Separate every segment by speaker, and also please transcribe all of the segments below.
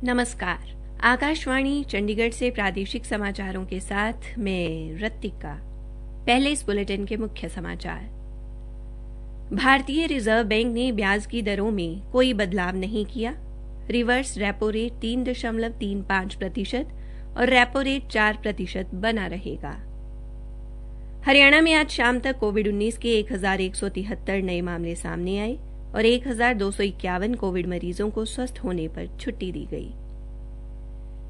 Speaker 1: नमस्कार। आकाशवाणी चंडीगढ़ से प्रादेशिक समाचारों के साथ मैं रत्तिका। पहले इस बुलेटिन के मुख्य समाचार। भारतीय रिजर्व बैंक ने ब्याज की दरों में कोई बदलाव नहीं किया। रिवर्स रेपो रेट 3.35% और रेपो रेट 4% बना रहेगा। हरियाणा में आज शाम तक कोविड-19 के 1173 नए मामले सामने आए और 1251 कोविड मरीजों को स्वस्थ होने पर छुट्टी दी गई।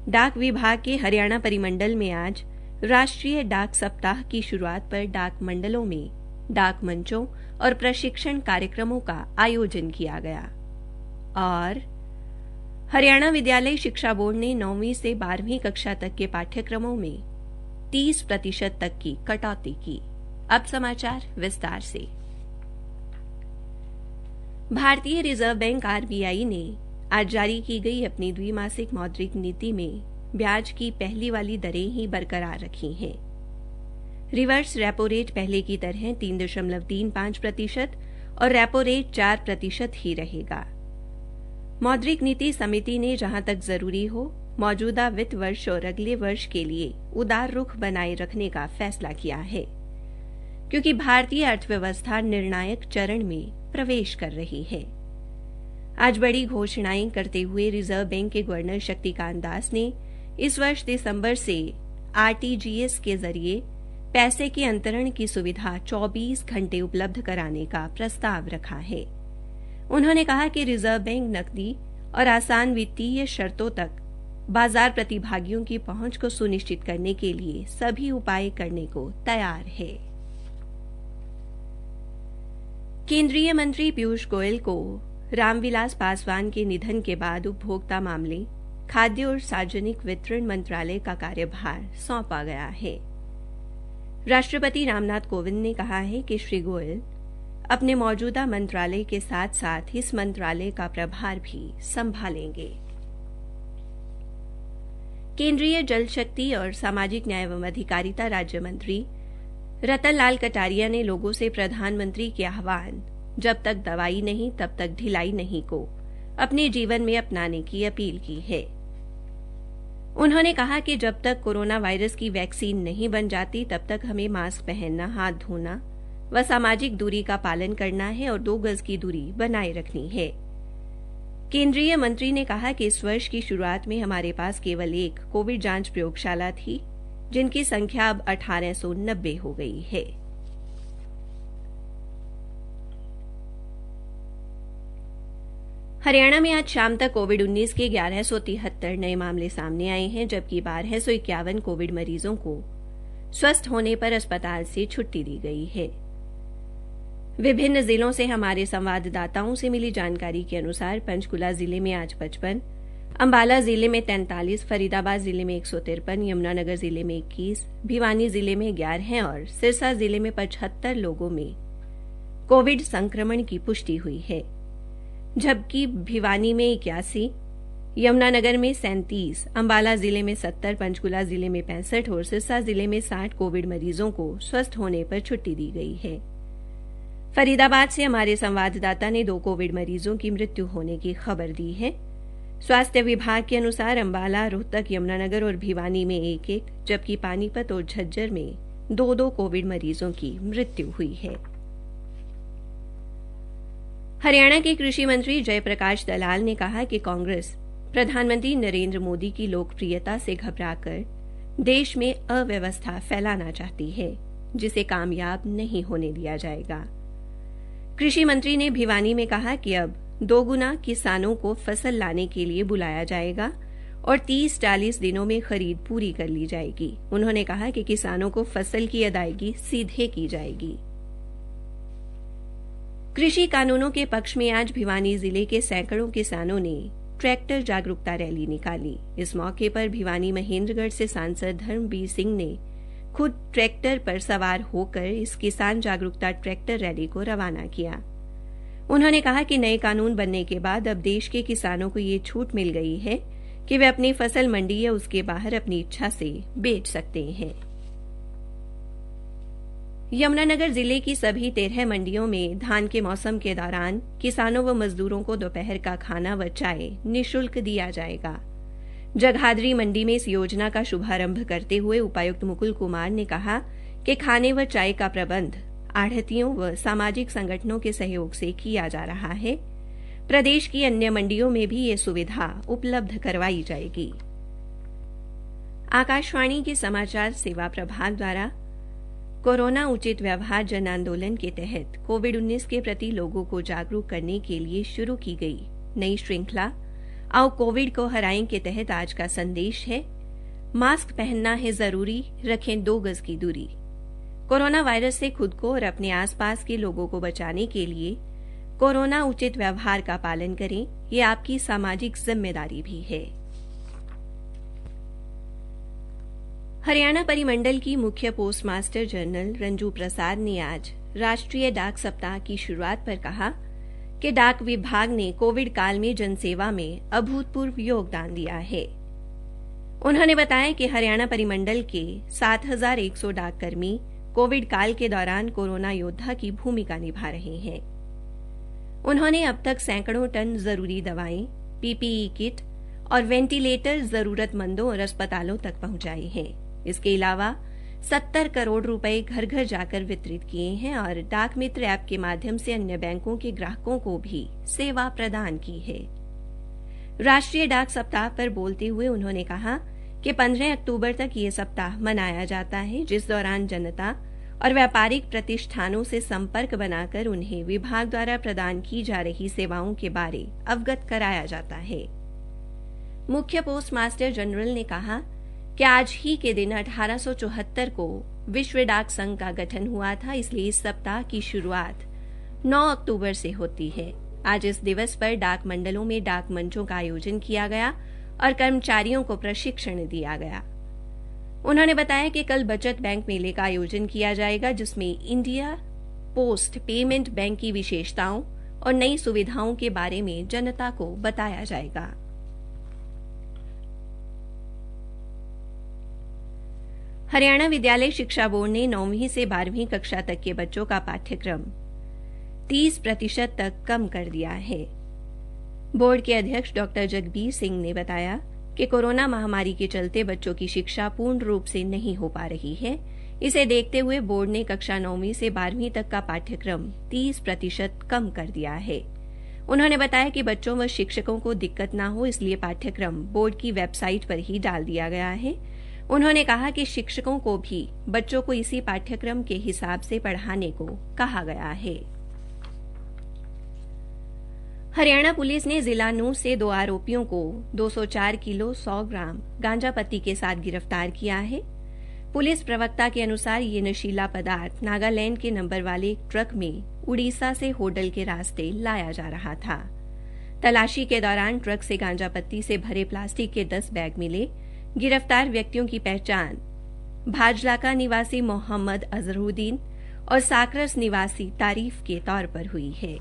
Speaker 1: डाक विभाग के हरियाणा परिमंडल में आज राष्ट्रीय डाक सप्ताह की शुरुआत पर डाक मंडलों में डाक मंचों और प्रशिक्षण कार्यक्रमों का आयोजन किया गया। और हरियाणा विद्यालय शिक्षा बोर्ड ने 9वीं से 12वीं कक्षा तक के पाठ्यक्रमों में 30% तक की कटौती की। अब समाचार विस्तार से। भारतीय रिजर्व बैंक आरबीआई ने आज जारी की गई अपनी द्विमासिक मौद्रिक नीति में ब्याज की पहली वाली दरें ही बरकरार रखी हैं। रिवर्स रेपो रेट पहले की तरह 3.35% और रेपो रेट 4% ही रहेगा। मौद्रिक नीति समिति ने जहां तक जरूरी हो मौजूदा वित्त वर्ष और अगले वर्ष के लिए उदार रुख बनाए रखने का फैसला किया है, क्योंकि भारतीय अर्थव्यवस्था निर्णायक चरण में प्रवेश कर रही है। आज बड़ी घोषणाएं करते हुए रिजर्व बैंक के गवर्नर शक्तिकांत दास ने इस वर्ष दिसंबर से आरटीजीएस के जरिए पैसे के अंतरण की सुविधा 24 घंटे उपलब्ध कराने का प्रस्ताव रखा है। उन्होंने कहा कि रिजर्व बैंक नकदी और आसान वित्तीय शर्तों तक बाजार प्रतिभागियों की पहुंच को सुनिश्चित करने के लिए सभी उपाय करने को तैयार है। केंद्रीय मंत्री पीयूष गोयल को रामविलास पासवान के निधन के बाद उपभोक्ता मामले, खाद्य और सार्वजनिक वितरण मंत्रालय का कार्यभार सौंपा गया है। राष्ट्रपति रामनाथ कोविंद ने कहा है कि श्री गोयल अपने मौजूदा मंत्रालय के साथ साथ इस मंत्रालय का प्रभार भी संभालेंगे। केंद्रीय जल शक्ति और सामाजिक न्याय एवं अधिकारिता राज्य मंत्री रतन लाल कटारिया ने लोगों से प्रधानमंत्री के आह्वान जब तक दवाई नहीं तब तक ढिलाई नहीं को अपने जीवन में अपनाने की अपील की है। उन्होंने कहा कि जब तक कोरोना वायरस की वैक्सीन नहीं बन जाती तब तक हमें मास्क पहनना, हाथ धोना व सामाजिक दूरी का पालन करना है और 2 गज की दूरी बनाए रखनी है। केंद्रीय मंत्री ने कहा कि इस वर्ष की शुरुआत में हमारे पास केवल एक कोविड जांच प्रयोगशाला थी, जिनकी संख्या अब 1890 हो गई है। हरियाणा में आज शाम तक कोविड-19 के 1173 नए मामले सामने आए हैं, जबकि 1251 कोविड मरीजों को स्वस्थ होने पर अस्पताल से छुट्टी दी गई है। विभिन्न जिलों से हमारे संवाददाताओं से मिली जानकारी के अनुसार पंचकुला जिले में आज 55, अंबाला जिले में 43, फरीदाबाद जिले में 153, यमुनानगर जिले में 21, भिवानी जिले में 11 और सिरसा जिले में 75 लोगों में कोविड संक्रमण की पुष्टि हुई है, जबकि भिवानी में 81, यमुनानगर में 37, अंबाला जिले में 70, पंचकुला जिले में 65 और सिरसा जिले में 60 कोविड मरीजों को स्वस्थ होने पर छुट्टी दी गई है। फरीदाबाद से हमारे संवाददाता ने 2 कोविड मरीजों की मृत्यु होने की खबर दी है। स्वास्थ्य विभाग के अनुसार अंबाला, रोहतक, यमुनानगर और भिवानी में 1-1, जबकि पानीपत और झज्जर में 2-2 कोविड मरीजों की मृत्यु हुई है। हरियाणा के कृषि मंत्री जयप्रकाश दलाल ने कहा कि कांग्रेस प्रधानमंत्री नरेंद्र मोदी की लोकप्रियता से घबराकर देश में अव्यवस्था फैलाना चाहती है, जिसे कामयाब नहीं होने दिया जाएगा। कृषि मंत्री ने भिवानी में कहा कि अब 2 गुना किसानों को फसल लाने के लिए बुलाया जाएगा और 30-40 दिनों में खरीद पूरी कर ली जाएगी। उन्होंने कहा कि किसानों को फसल की अदायगी सीधे की जाएगी। कृषि कानूनों के पक्ष में आज भिवानी जिले के सैकड़ों किसानों ने ट्रैक्टर जागरूकता रैली निकाली। इस मौके पर भिवानी महेंद्रगढ़ से सांसद धर्मवीर सिंह ने खुद ट्रैक्टर पर सवार होकर इस किसान जागरूकता ट्रैक्टर रैली को रवाना किया। उन्होंने कहा कि नए कानून बनने के बाद अब देश के किसानों को ये छूट मिल गई है कि वे अपनी फसल मंडी या उसके बाहर अपनी इच्छा से बेच सकते हैं। यमुनानगर जिले की सभी 13 मंडियों में धान के मौसम के दौरान किसानों व मजदूरों को दोपहर का खाना व चाय निःशुल्क दिया जाएगा। जगाधरी मंडी में इस योजना का शुभारंभ करते हुए उपायुक्त मुकुल कुमार ने कहा कि खाने व चाय का प्रबंध आढ़तियों व सामाजिक संगठनों के सहयोग से किया जा रहा है। प्रदेश की अन्य मंडियों में भी ये सुविधा उपलब्ध करवाई जाएगी। आकाशवाणी के समाचार सेवा प्रभाग द्वारा कोरोना उचित व्यवहार जन आंदोलन के तहत कोविड-19 के प्रति लोगों को जागरूक करने के लिए शुरू की गई नई श्रृंखला आओ कोविड को हराएं के तहत आज का संदेश है, मास्क पहनना है जरूरी, रखें 2 गज की दूरी। कोरोना वायरस से खुद को और अपने आसपास के लोगों को बचाने के लिए कोरोना उचित व्यवहार का पालन करें, ये आपकी सामाजिक जिम्मेदारी भी है। हरियाणा परिमंडल की मुख्य post master general Ranju Prasad ने आज राष्ट्रीय डाक सप्ताह की शुरुआत पर कहा कि डाक विभाग ने कोविड काल में जनसेवा में अभूतपूर्व योगदान दिया है। उन्होंने बताया कि हरियाणा परिमंडल के 7100 डाककर्मी कोविड काल के दौरान कोरोना योद्धा की भूमिका निभा रहे हैं। उन्होंने अब तक सैकड़ों टन जरूरी दवाएं, पीपीई किट और वेंटिलेटर जरूरतमंदों और अस्पतालों तक पहुंचाए हैं। इसके अलावा 70 करोड़ रुपए घर घर जाकर वितरित किए हैं और डाक मित्र ऐप के माध्यम से अन्य बैंकों के ग्राहकों को भी सेवा प्रदान की है। राष्ट्रीय डाक सप्ताह पर बोलते हुए उन्होंने कहा कि 15 अक्टूबर तक ये सप्ताह मनाया जाता है, जिस दौरान जनता और व्यापारिक प्रतिष्ठानों से संपर्क बनाकर उन्हें विभाग द्वारा प्रदान की जा रही सेवाओं के बारे अवगत कराया जाता है। मुख्य पोस्ट मास्टर जनरल ने कहा कि आज ही के दिन 1874 को विश्व डाक संघ का गठन हुआ था, इसलिए इस सप्ताह की शुरुआत 9 अक्टूबर से होती है। आज इस दिवस पर डाक मंडलों में डाक मंचों का आयोजन किया गया और कर्मचारियों को प्रशिक्षण दिया गया। उन्होंने बताया कि कल बचत बैंक मेले का आयोजन किया जाएगा, जिसमें इंडिया पोस्ट पेमेंट बैंक की विशेषताओं और नई सुविधाओं के बारे में जनता को बताया जाएगा। हरियाणा विद्यालय शिक्षा बोर्ड ने 9वीं से 12वीं कक्षा तक के बच्चों का पाठ्यक्रम 30% तक कम कर दिया है। बोर्ड के अध्यक्ष डॉ जगबीर सिंह ने बताया कि कोरोना महामारी के चलते बच्चों की शिक्षा पूर्ण रूप से नहीं हो पा रही है। इसे देखते हुए बोर्ड ने कक्षा 9वीं से 12वीं तक का पाठ्यक्रम 30% कम कर दिया है। उन्होंने बताया कि बच्चों व शिक्षकों को दिक्कत न हो, इसलिए पाठ्यक्रम बोर्ड की वेबसाइट पर ही डाल दिया गया है। उन्होंने कहा कि शिक्षकों को भी बच्चों को इसी पाठ्यक्रम के हिसाब से पढ़ाने को कहा गया है। हरियाणा पुलिस ने जिला नूंह से 2 आरोपियों को 204 किलो 100 ग्राम गांजा पत्ती के साथ गिरफ्तार किया है। पुलिस प्रवक्ता के अनुसार ये नशीला पदार्थ नागालैंड के नंबर वाले एक ट्रक में उड़ीसा से होडल के रास्ते लाया जा रहा था। तलाशी के दौरान ट्रक से गांजा पत्ती से भरे प्लास्टिक के 10 बैग मिले। गिरफ्तार व्यक्तियों की पहचान भाजलाका निवासी मोहम्मद अजहरुद्दीन और साकरस निवासी तारीफ के तौर पर हुई है।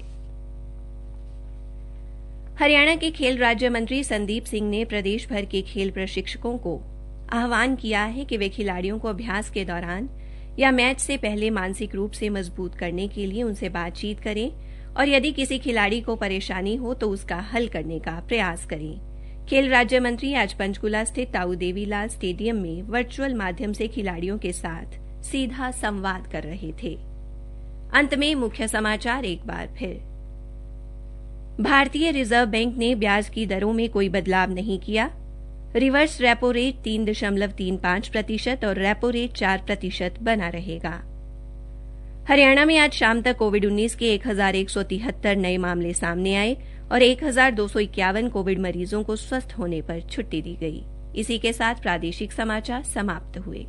Speaker 1: हरियाणा के खेल राज्य मंत्री संदीप सिंह ने प्रदेश भर के खेल प्रशिक्षकों को आह्वान किया है कि वे खिलाड़ियों को अभ्यास के दौरान या मैच से पहले मानसिक रूप से मजबूत करने के लिए उनसे बातचीत करें और यदि किसी खिलाड़ी को परेशानी हो तो उसका हल करने का प्रयास करें। खेल राज्य मंत्री आज पंचकुला स्थित ताऊ देवीलाल स्टेडियम में वर्चुअल माध्यम से खिलाड़ियों के साथ सीधा संवाद कर रहे थे। अंत में मुख्य समाचार एक बार फिर। भारतीय रिजर्व बैंक ने ब्याज की दरों में कोई बदलाव नहीं किया। रिवर्स रेपो रेट 3.35% और रेपो रेट 4% बना रहेगा। हरियाणा में आज शाम तक कोविड-19 के 1173 नए मामले सामने आए और 1251 कोविड मरीजों को स्वस्थ होने पर छुट्टी दी गई। इसी के साथ प्रादेशिक समाचार समाप्त हुए।